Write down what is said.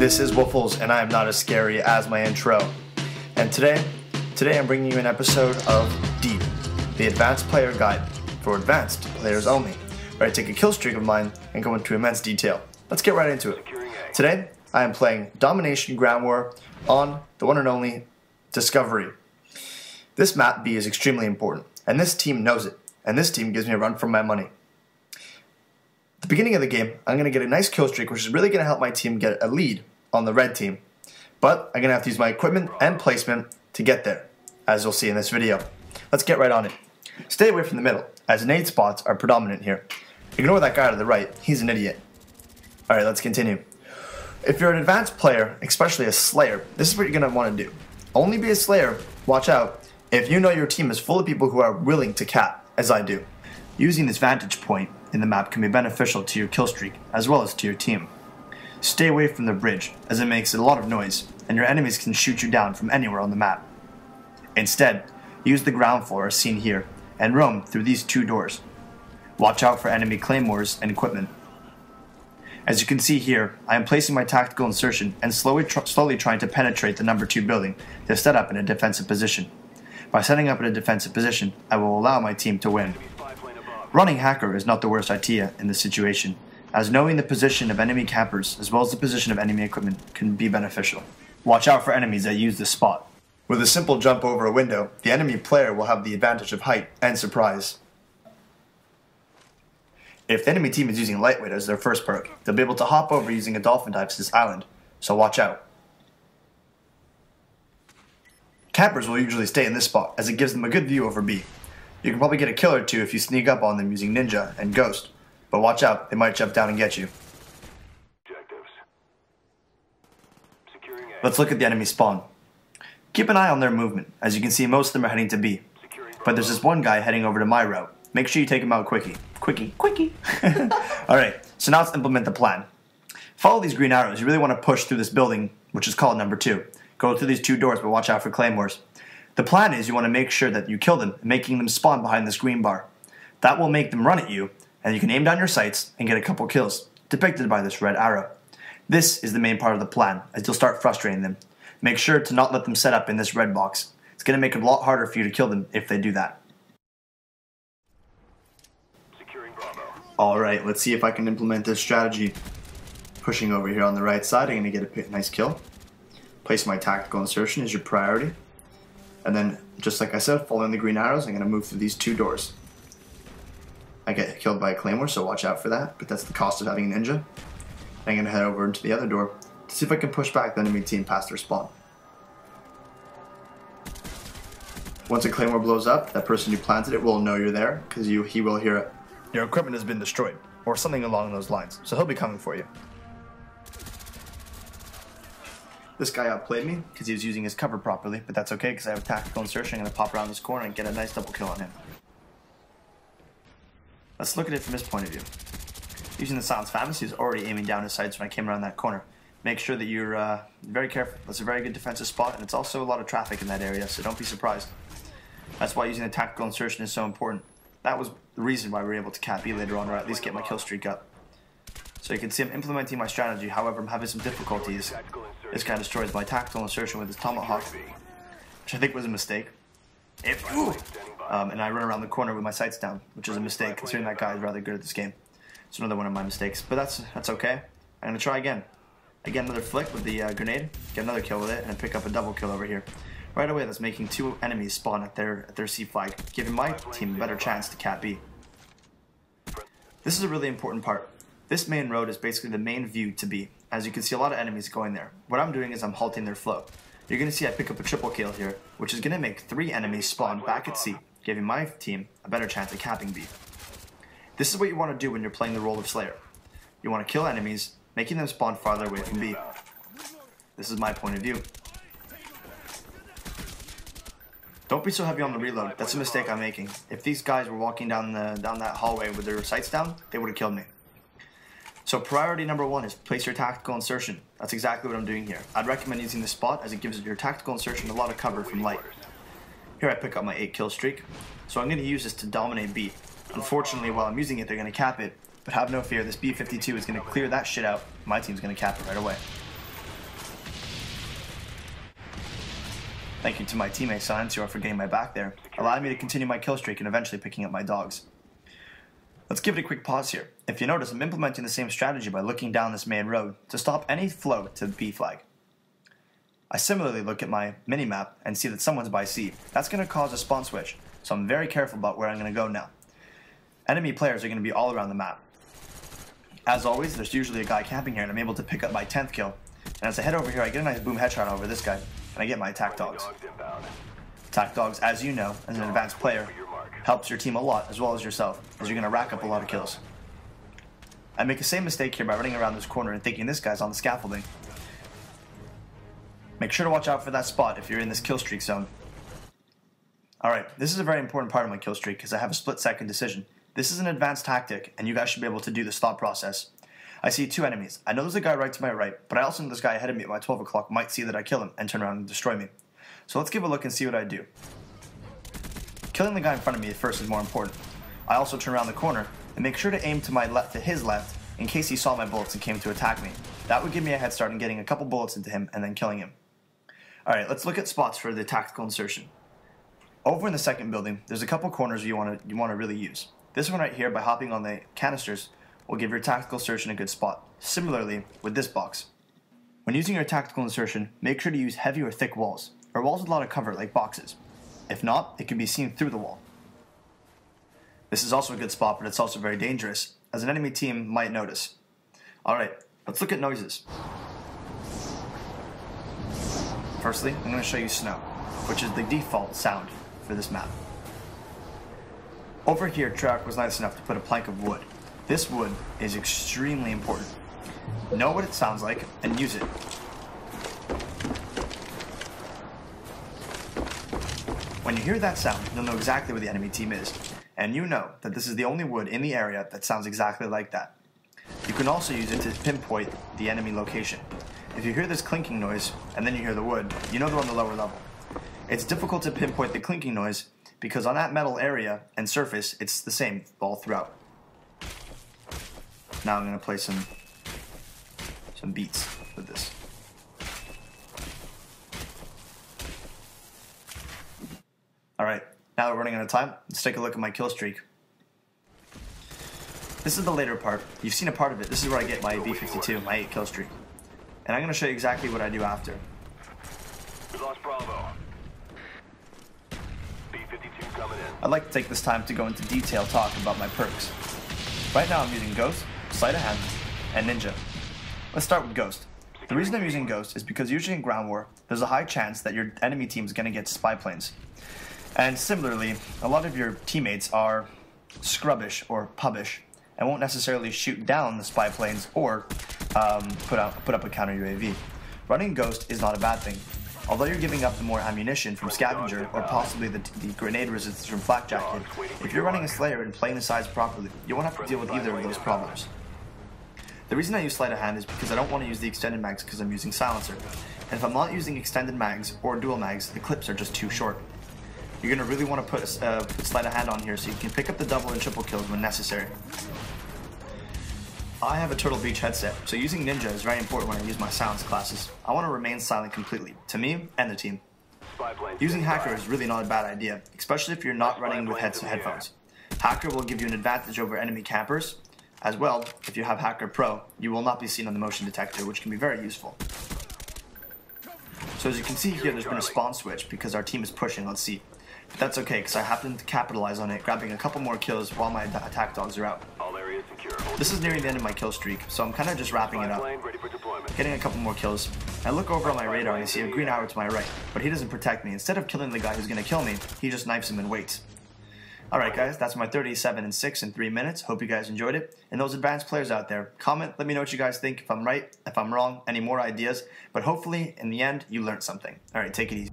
This is Woofles, and I am not as scary as my intro. And today I'm bringing you an episode of Deep, the advanced player guide for advanced players only, where I take a kill streak of mine and go into immense detail. Let's get right into it. Today, I am playing Domination Ground War on the one and only Discovery. This map B is extremely important, and this team knows it, and this team gives me a run for my money. At the beginning of the game, I'm going to get a nice kill streak, which is really going to help my team get a lead on the red team. But I'm going to have to use my equipment and placement to get there, as you'll see in this video. Let's get right on it. Stay away from the middle, as nade spots are predominant here. Ignore that guy to the right, he's an idiot. Alright, let's continue. If you're an advanced player, especially a Slayer, this is what you're going to want to do. Only be a Slayer, watch out, if you know your team is full of people who are willing to cap, as I do. Using this vantage point in the map can be beneficial to your kill streak, as well as to your team. Stay away from the bridge, as it makes a lot of noise, and your enemies can shoot you down from anywhere on the map. Instead, use the ground floor as seen here, and roam through these two doors. Watch out for enemy claymores and equipment. As you can see here, I am placing my tactical insertion and slowly trying to penetrate the number 2 building to set up in a defensive position. By setting up in a defensive position, I will allow my team to win. Running hacker is not the worst idea in this situation, as knowing the position of enemy campers as well as the position of enemy equipment can be beneficial. Watch out for enemies that use this spot. With a simple jump over a window, the enemy player will have the advantage of height and surprise. If the enemy team is using lightweight as their first perk, they'll be able to hop over using a dolphin dive to this island, so watch out. Campers will usually stay in this spot as it gives them a good view over B. You can probably get a kill or two if you sneak up on them using Ninja and Ghost, but watch out, they might jump down and get you. Let's look at the enemy spawn. Keep an eye on their movement, as you can see most of them are heading to B, but there's this one guy heading over to my route. Make sure you take him out quickie. Quickie. Alright, so now let's implement the plan. Follow these green arrows. You really want to push through this building, which is called number 2. Go through these 2 doors, but watch out for claymores. The plan is you want to make sure that you kill them, making them spawn behind this green bar. That will make them run at you, and you can aim down your sights and get a couple kills, depicted by this red arrow. This is the main part of the plan, as you'll start frustrating them. Make sure to not let them set up in this red box. It's going to make it a lot harder for you to kill them if they do that. Alright, let's see if I can implement this strategy. Pushing over here on the right side, I'm going to get a nice kill. Place my tactical insertion as your priority. And then, just like I said, following the green arrows, I'm going to move through these 2 doors. I get killed by a claymore, so watch out for that, but that's the cost of having a ninja. I'm going to head over into the other door to see if I can push back the enemy team past their spawn. Once a claymore blows up, that person who planted it will know you're there, because he will hear it. Your equipment has been destroyed, or something along those lines, so he'll be coming for you. This guy outplayed me because he was using his cover properly, but that's okay because I have a tactical insertion. I'm going to pop around this corner and get a nice double kill on him. Let's look at it from his point of view. Using the Silence Famas, he was already aiming down his sights when I came around that corner. Make sure that you're very careful. That's a very good defensive spot, and it's also a lot of traffic in that area, so don't be surprised. That's why using the tactical insertion is so important. That was the reason why we were able to cap B later on, or at least get my kill streak up. So you can see I'm implementing my strategy, however I'm having some difficulties. This guy destroys my tactical insertion with his tomahawk, which I think was a mistake. And I run around the corner with my sights down, which is a mistake considering that guy is rather good at this game. It's another one of my mistakes, but that's okay. I'm going to try again. I get another flick with the grenade, get another kill with it, and pick up a double kill over here. Right away that's making 2 enemies spawn at their C flag, giving my team a better chance to cap B. This is a really important part. This main road is basically the main view to B, as you can see a lot of enemies going there. What I'm doing is I'm halting their flow. You're going to see I pick up a triple kill here, which is going to make 3 enemies spawn back at C, giving my team a better chance at capping B. This is what you want to do when you're playing the role of Slayer. You want to kill enemies, making them spawn farther away from B. This is my point of view. Don't be so heavy on the reload. That's a mistake I'm making. If these guys were walking down that hallway with their sights down, they would have killed me. So priority number 1 is place your tactical insertion. That's exactly what I'm doing here. I'd recommend using this spot as it gives your tactical insertion a lot of cover from light. Here I pick up my 8 kill streak. So I'm going to use this to dominate B. Unfortunately, while I'm using it, they're going to cap it. But have no fear, this B-52 is going to clear that shit out. My team's going to cap it right away. Thank you to my teammate Silencio for getting my back there, allowing me to continue my kill streak and eventually picking up my dogs. Let's give it a quick pause here. If you notice, I'm implementing the same strategy by looking down this main road to stop any flow to the B flag. I similarly look at my minimap and see that someone's by C. That's going to cause a spawn switch, so I'm very careful about where I'm going to go now. Enemy players are going to be all around the map. As always, there's usually a guy camping here and I'm able to pick up my 10th kill. And as I head over here, I get a nice boom headshot over this guy, and I get my attack dogs. Attack dogs, as you know, as an advanced player, helps your team a lot as well as yourself, as you're going to rack up a lot of kills. I make the same mistake here by running around this corner and thinking this guy's on the scaffolding. Make sure to watch out for that spot if you're in this kill streak zone. Alright, this is a very important part of my kill streak because I have a split-second decision. This is an advanced tactic, and you guys should be able to do this thought process. I see two enemies. I know there's a guy right to my right, but I also know this guy ahead of me at my 12 o'clock might see that I kill him and turn around and destroy me. So let's give a look and see what I do. Killing the guy in front of me at first is more important. I also turn around the corner and make sure to aim to my left, to his left, in case he saw my bullets and came to attack me. That would give me a head start in getting a couple bullets into him and then killing him. Alright, let's look at spots for the tactical insertion. Over in the second building, there's a couple corners you want to really use. This one right here, by hopping on the canisters, will give your tactical insertion a good spot. Similarly, with this box. When using your tactical insertion, make sure to use heavy or thick walls, or walls with a lot of cover like boxes. If not, it can be seen through the wall. This is also a good spot, but it's also very dangerous, as an enemy team might notice. Alright, let's look at noises. Firstly, I'm going to show you snow, which is the default sound for this map. Over here, Treyarch was nice enough to put a plank of wood. This wood is extremely important. Know what it sounds like and use it. When you hear that sound, you'll know exactly where the enemy team is, and you know that this is the only wood in the area that sounds exactly like that. You can also use it to pinpoint the enemy location. If you hear this clinking noise, and then you hear the wood, you know they're on the lower level. It's difficult to pinpoint the clinking noise, because on that metal area and surface, it's the same all throughout. Now I'm going to play some beats with this. Alright, now that we're running out of time, let's take a look at my kill streak. This is the later part. You've seen a part of it. This is where I get my B52, my 8 kill streak. And I'm going to show you exactly what I do after. We lost Bravo. B52 coming in. I'd like to take this time to go into detailed talk about my perks. Right now I'm using Ghost, Sleight of Hand, and Ninja. Let's start with Ghost. The reason I'm using Ghost is because usually in Ground War, there's a high chance that your enemy team is going to get spy planes. And similarly, a lot of your teammates are scrubbish or pubish and won't necessarily shoot down the spy planes or put up a counter UAV. Running Ghost is not a bad thing. Although you're giving up the more ammunition from Scavenger or possibly the grenade resistance from Flak Jacket, if you're running a Slayer and playing the sides properly, you won't have to deal with either of those problems. The reason I use Sleight of Hand is because I don't want to use the extended mags because I'm using Silencer. And if I'm not using extended mags or dual mags, the clips are just too short. You're going to really want to put Sleight of Hand on here so you can pick up the double and triple kills when necessary. I have a Turtle Beach headset, so using Ninja is very important when I use my silence classes. I want to remain silent completely, to me and the team. Using Hacker is really not a bad idea, especially if you're not running with headphones. Hacker will give you an advantage over enemy campers. As well, if you have Hacker Pro, you will not be seen on the motion detector, which can be very useful. So as you can see here, there's been a spawn switch because our team is pushing on C. But that's okay, because I happened to capitalize on it, grabbing a couple more kills while my attack dogs are out. This is nearing the end of my kill streak, so I'm kind of just wrapping it up. Getting a couple more kills. I look over on my radar and I see a green arrow to my right, but he doesn't protect me. Instead of killing the guy who's going to kill me, he just knifes him and waits. Alright guys, that's my 37 and 6 in 3 minutes. Hope you guys enjoyed it. And those advanced players out there, comment, let me know what you guys think, if I'm right, if I'm wrong, any more ideas. But hopefully, in the end, you learned something. Alright, take it easy.